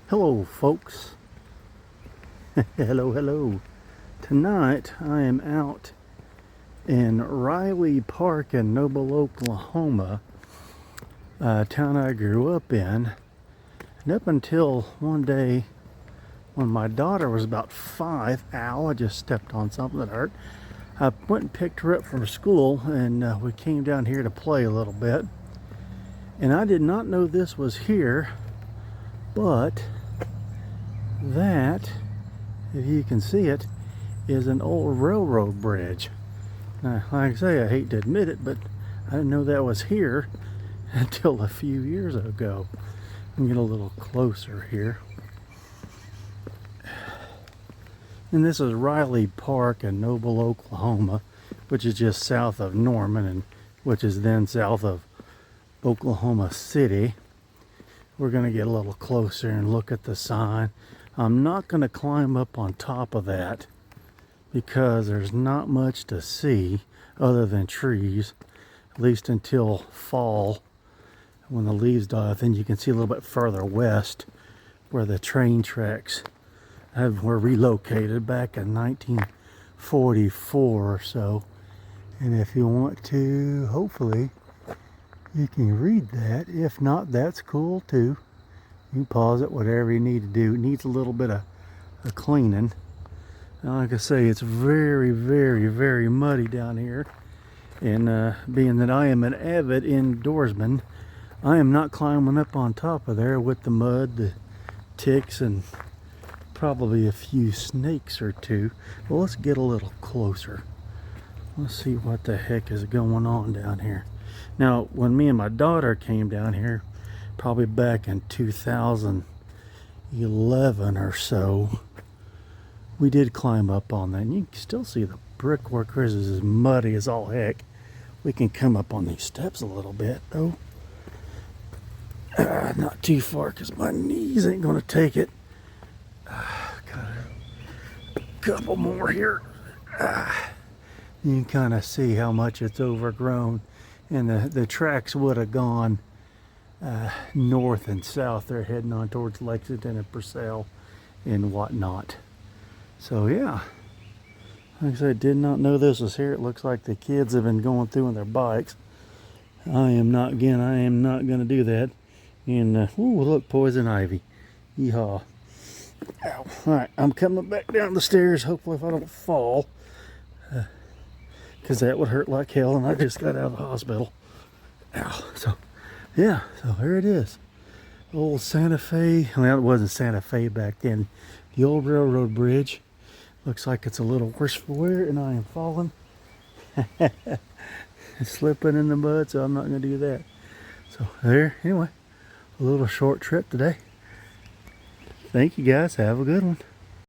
Hello folks. Hello. Tonight I am out in Riley Park in Noble, Oklahoma, a town I grew up in. And up until one day when my daughter was about 5, ow, I just stepped on something that hurt. I went and picked her up from school and we came down here to play a little bit. And I did not know this was here, but that, if you can see it, is an old railroad bridge. Now, like I say, I hate to admit it, but I didn't know that was here until a few years ago. Let me get a little closer here. And this is Riley Park in Noble, Oklahoma, which is just south of Norman, and which is then south of Oklahoma City. We're going to get a little closer and look at the sign. I'm not going to climb up on top of that because there's not much to see other than trees, at least until fall when the leaves die. Then you can see a little bit further west where the train tracks were relocated back in 1944 or so. And if you want to, hopefully you can read that. If not, that's cool too. You can pause it, whatever you need to do. It needs a little bit of cleaning. And like I say, it's very muddy down here. And being that I am an avid indoorsman, I am not climbing up on top of there with the mud, the ticks, and probably a few snakes or two. Well, let's get a little closer. Let's see what the heck is going on down here. Now, when me and my daughter came down here, probably back in 2011 or so, we did climb up on that. And you can still see the brickwork is as muddy as all heck. We can come up on these steps a little bit, though. Not too far, because my knees ain't going to take it. Got a couple more here. You can kind of see how much it's overgrown. And the tracks would have gone north and south. They're heading on towards Lexington and Purcell and whatnot. So yeah, like I said, I did not know this was here. It looks like the kids have been going through on their bikes. I am not going to do that. And ooh, look, poison ivy. Yeehaw. Ow. Alright, I'm coming back down the stairs. Hopefully if I don't fall, because that would hurt like hell, and I just got out of the hospital. Ow. So yeah, so here it is. Old Santa Fe. Well, it wasn't Santa Fe back then. The old railroad bridge. Looks like it's a little worse for wear, and I am falling. Slipping in the mud, so I'm not going to do that. So there, anyway, a little short trip today. Thank you guys. Have a good one.